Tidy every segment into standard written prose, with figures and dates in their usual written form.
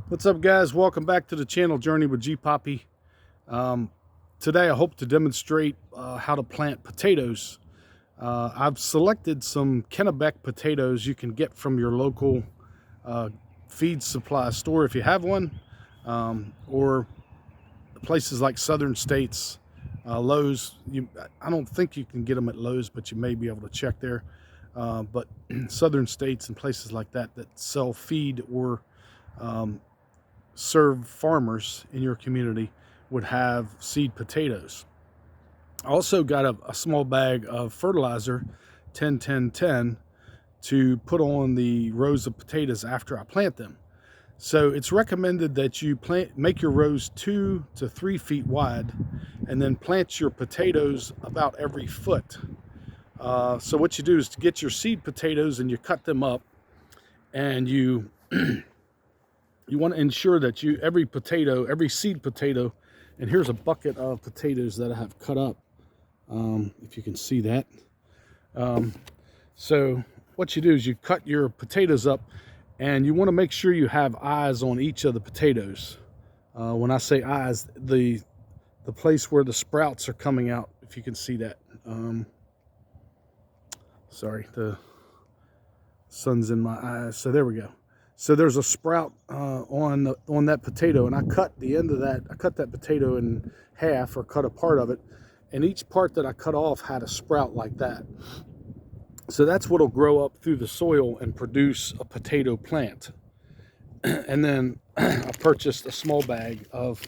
What's up, guys? Welcome back to the channel Journey with G Poppy. Today I hope to demonstrate how to plant potatoes. I've selected some Kennebec potatoes you can get from your local feed supply store if you have one, or places like Southern States, Lowe's. I don't think you can get them at Lowe's, but you may be able to check there. But Southern States and places like that sell feed or serve farmers in your community would have seed potatoes. I also got a small bag of fertilizer, 10-10-10, to put on the rows of potatoes after I plant them. So it's recommended that you make your rows 2 to 3 feet wide, and then plant your potatoes about every foot. So what you do is to get your seed potatoes and you cut them up, and you want to ensure that every seed potato, and here's a bucket of potatoes that I have cut up, if you can see that. So what you do is you cut your potatoes up, and you want to make sure you have eyes on each of the potatoes. When I say eyes, the place where the sprouts are coming out, if you can see that. Sorry, the sun's in my eyes. So there we go. So there's a sprout on that potato, and I cut the end of that. I cut that potato in half, or cut a part of it, and each part that I cut off had a sprout like that. So that's what'll grow up through the soil and produce a potato plant. And then I purchased a small bag of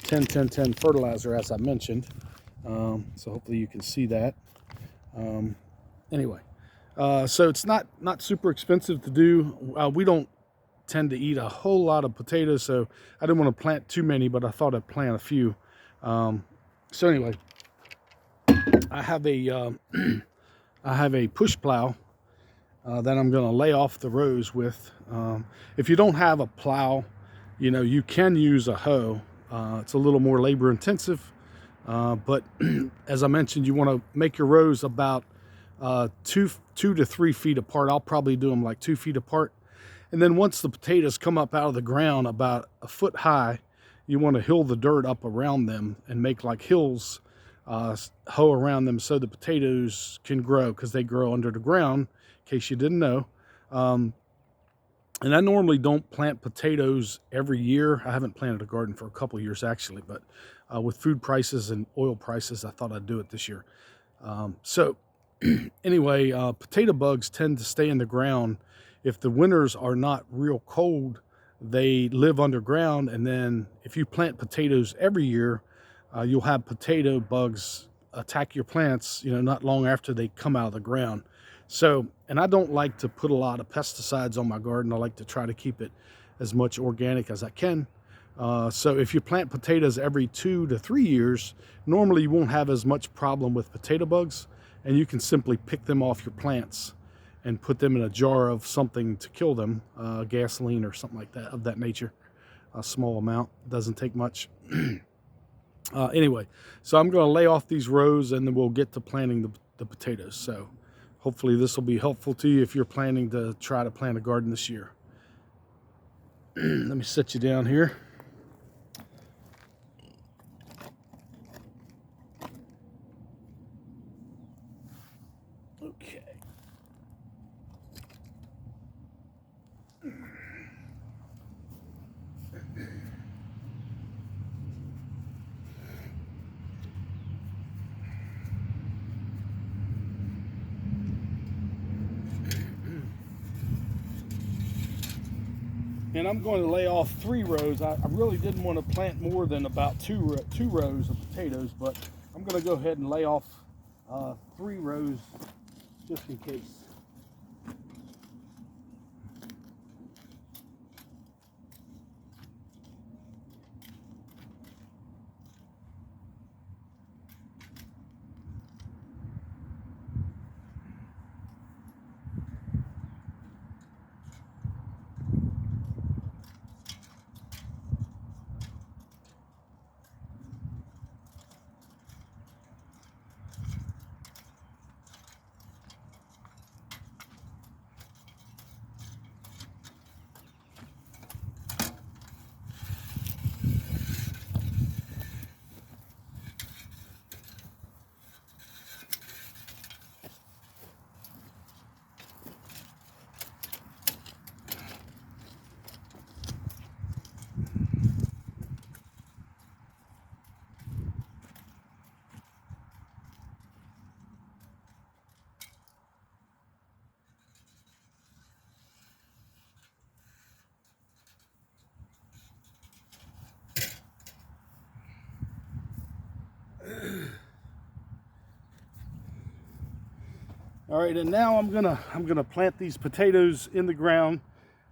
10-10-10 fertilizer, as I mentioned. So hopefully you can see that. Anyway, so it's not super expensive to do. We don't tend to eat a whole lot of potatoes, so I didn't want to plant too many, but I thought I'd plant a few. So anyway, I have a push plow that I'm going to lay off the rows with. If you don't have a plow, you can use a hoe. It's a little more labor intensive, but as I mentioned, you want to make your rows about 2 to 3 feet apart. I'll probably do them like 2 feet apart. And then once the potatoes come up out of the ground about a foot high, you want to hill the dirt up around them and make like hills, hoe around them, so the potatoes can grow, because they grow under the ground, in case you didn't know. And I normally don't plant potatoes every year. I haven't planted a garden for a couple years actually, but with food prices and oil prices, I thought I'd do it this year. So anyway, potato bugs tend to stay in the ground. If the winters are not real cold, they live underground, and then if you plant potatoes every year, you'll have potato bugs attack your plants, not long after they come out of the ground. So, and I don't like to put a lot of pesticides on my garden. I like to try to keep it as much organic as I can. So if you plant potatoes every 2 to 3 years, normally you won't have as much problem with potato bugs, and you can simply pick them off your plants and put them in a jar of something to kill them, gasoline or something like that, of that nature. A small amount, doesn't take much. Anyway, so I'm going to lay off these rows, and then we'll get to planting the potatoes. So hopefully this will be helpful to you if you're planning to try to plant a garden this year. Let me set you down here. Okay. And I'm going to lay off 3 rows. I really didn't want to plant more than about two rows of potatoes, but I'm going to go ahead and lay off 3 rows just in case. All right, and now I'm gonna plant these potatoes in the ground,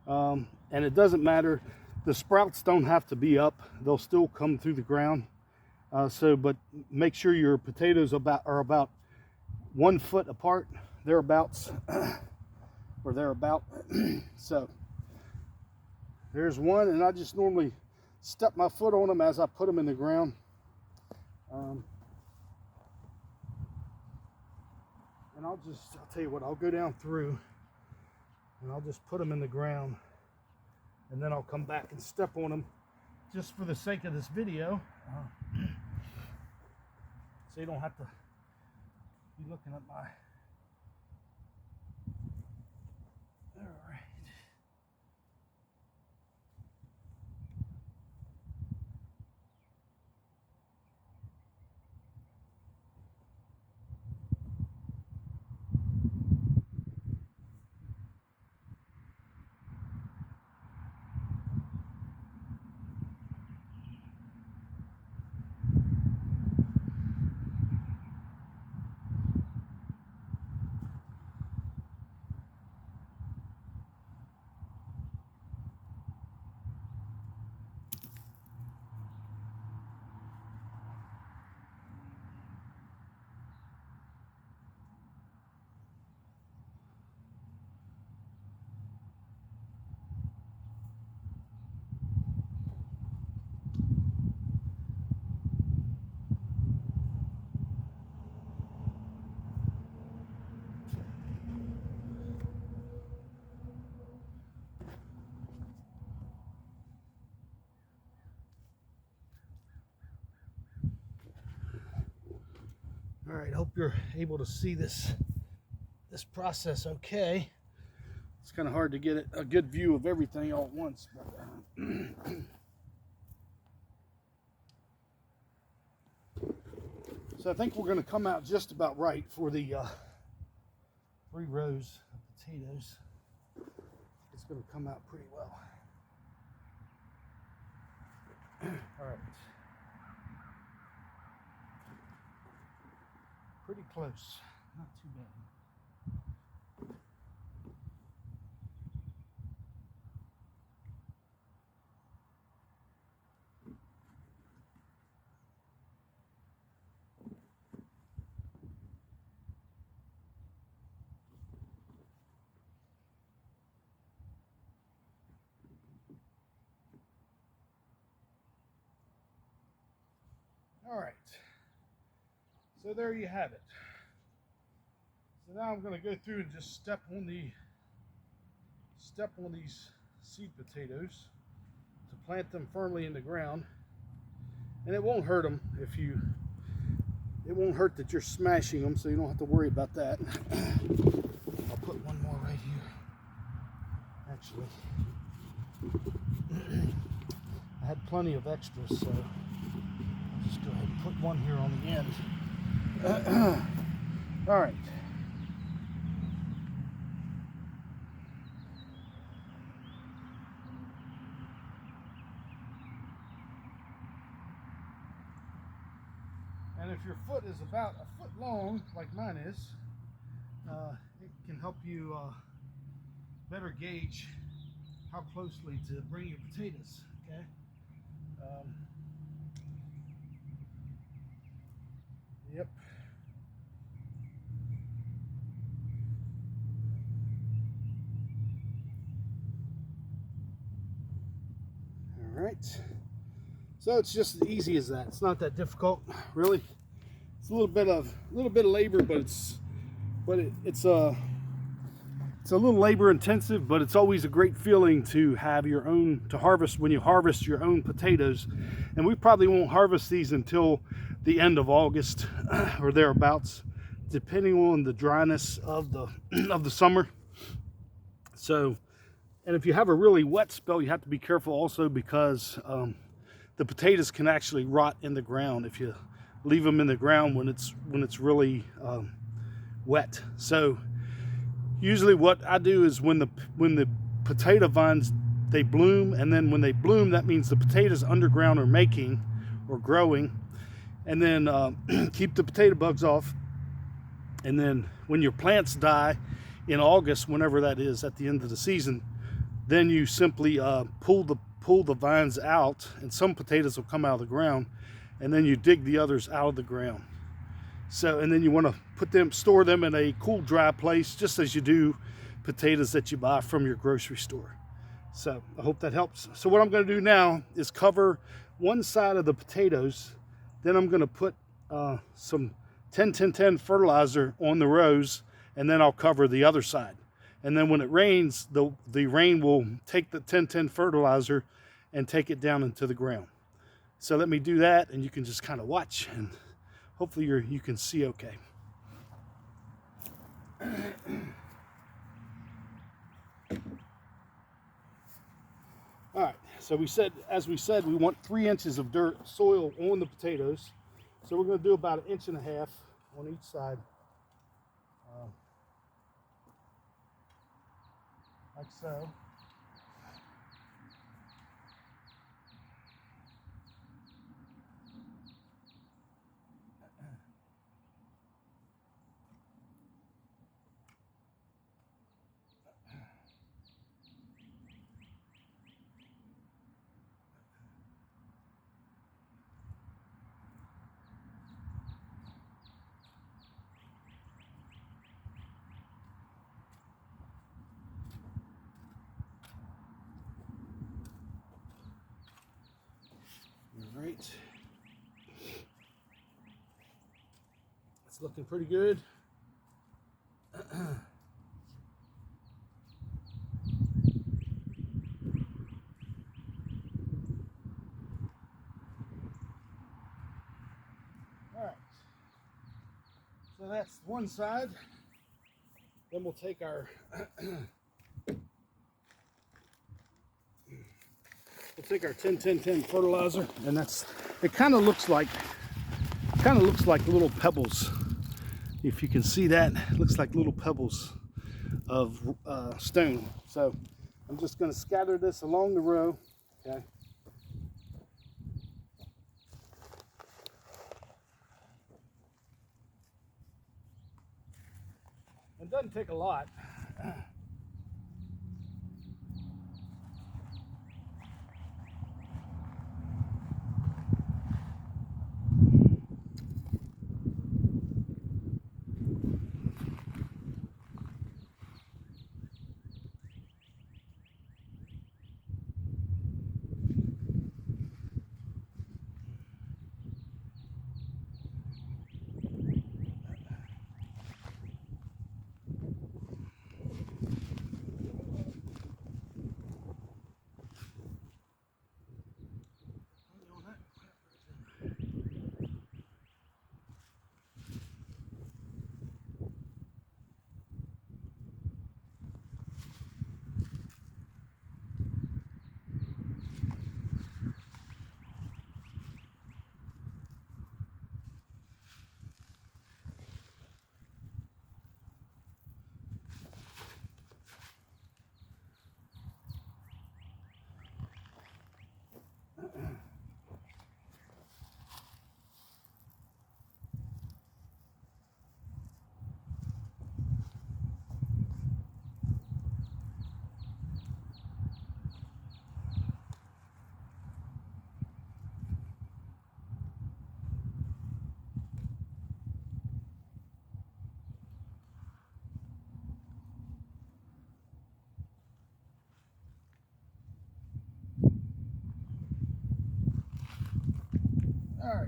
and it doesn't matter. The sprouts don't have to be up; they'll still come through the ground. But make sure your potatoes are about 1 foot apart, thereabouts, or thereabout. So there's one, and I just normally step my foot on them as I put them in the ground. And I'll tell you what, I'll go down through and I'll just put them in the ground, and then I'll come back and step on them just for the sake of this video. So you don't have to be looking at my... All right. All right, hope you're able to see this process okay. It's kind of hard to get a good view of everything all at once. But, so I think we're going to come out just about right for the 3 rows of potatoes. It's going to come out pretty well. All right. Pretty close, not too bad. All right. So there you have it. So now I'm going to go through and just step on these seed potatoes to plant them firmly in the ground. And it won't hurt them it won't hurt that you're smashing them, so you don't have to worry about that. I'll put one more right here. Actually, I had plenty of extras, so I'll just go ahead and put one here on the end. All right. And if your foot is about a foot long, like mine is, it can help you better gauge how closely to bring your potatoes, okay? Yep. All right. So it's just as easy as that. It's not that difficult, really. It's a little bit of labor, but it's a little labor intensive, but it's always a great feeling to have your own, to harvest, when you harvest your own potatoes. And we probably won't harvest these until the end of August or thereabouts, depending on the dryness of the summer. So, and if you have a really wet spell, you have to be careful also, because the potatoes can actually rot in the ground if you leave them in the ground when it's really wet. So usually what I do is when the potato vines, they bloom, and then when they bloom, that means the potatoes underground are making or growing, and then keep the potato bugs off, And then when your plants die in August, whenever that is at the end of the season, then you simply pull the vines out, and some potatoes will come out of the ground, and then you dig the others out of the ground. So, and then you want to store them in a cool, dry place, just as you do potatoes that you buy from your grocery store. So I hope that helps. So what I'm going to do now is cover one side of the potatoes. Then I'm going to put some 10-10-10 fertilizer on the rows, and then I'll cover the other side. And then when it rains, the rain will take the 10-10 fertilizer and take it down into the ground. So let me do that, and you can just kind of watch, and hopefully you can see okay. All right, so as we said, we want 3 inches of soil on the potatoes. So we're going to do about 1.5 inches on each side, like so. All right, it's looking pretty good. All right, so that's one side. Then we'll take our we'll take our 10-10-10 fertilizer, and it kind of looks like little pebbles. If you can see that, it looks like little pebbles of stone. So I'm just going to scatter this along the row. Okay. It doesn't take a lot. All right.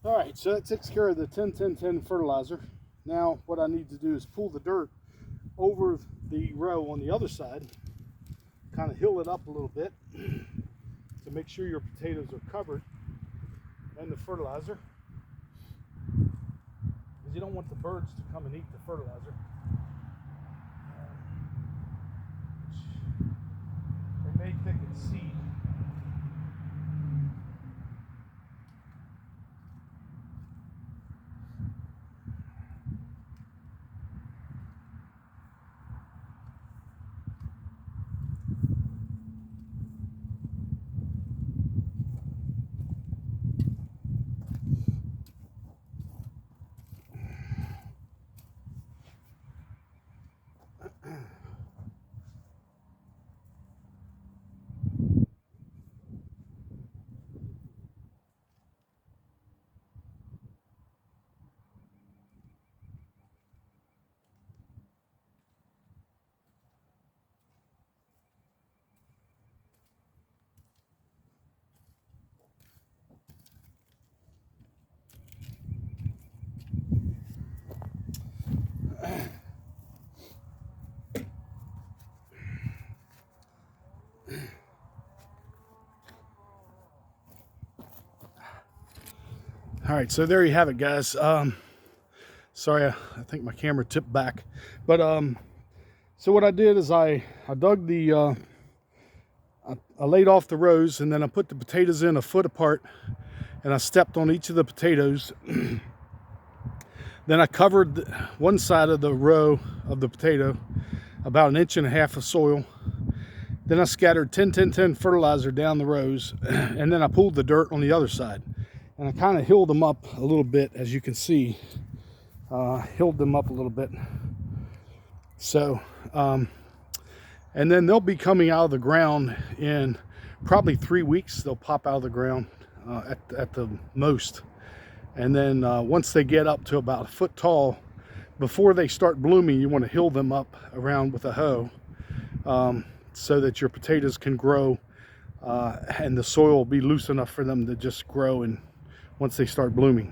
All right, so that takes care of the 10-10-10 fertilizer. Now what I need to do is pull the dirt over the row on the other side, kind of hill it up a little bit to make sure your potatoes are covered and the fertilizer, because you don't want the birds to come and eat the fertilizer. They may think it's seed. All right, so there you have it, guys. Sorry, I think my camera tipped back, but so what I did is I dug the I laid off the rows, and then I put the potatoes in a foot apart, and I stepped on each of the potatoes. Then I covered one side of the row of the potato, about 1.5 inches of soil. Then I scattered 10-10-10 fertilizer down the rows, and then I pulled the dirt on the other side. And I kind of hilled them up a little bit, as you can see. Hilled them up a little bit. So, and then they'll be coming out of the ground in probably 3 weeks. They'll pop out of the ground at the most. And then once they get up to about 1 foot tall, before they start blooming, you want to hill them up around with a hoe, so that your potatoes can grow, and the soil will be loose enough for them to just grow and once they start blooming.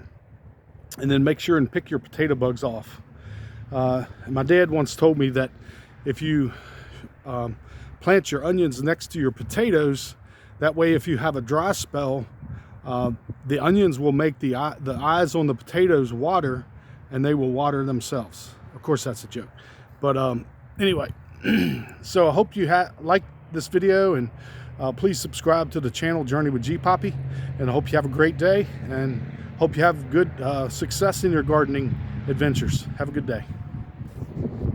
And then make sure and pick your potato bugs off. My dad once told me that if you plant your onions next to your potatoes, that way if you have a dry spell, the onions will make the eyes on the potatoes water, and they will water themselves. Of course, that's a joke. But anyway, so I hope you liked this video, and please subscribe to the channel Journey with G Poppy, and I hope you have a great day, and hope you have good success in your gardening adventures. Have a good day.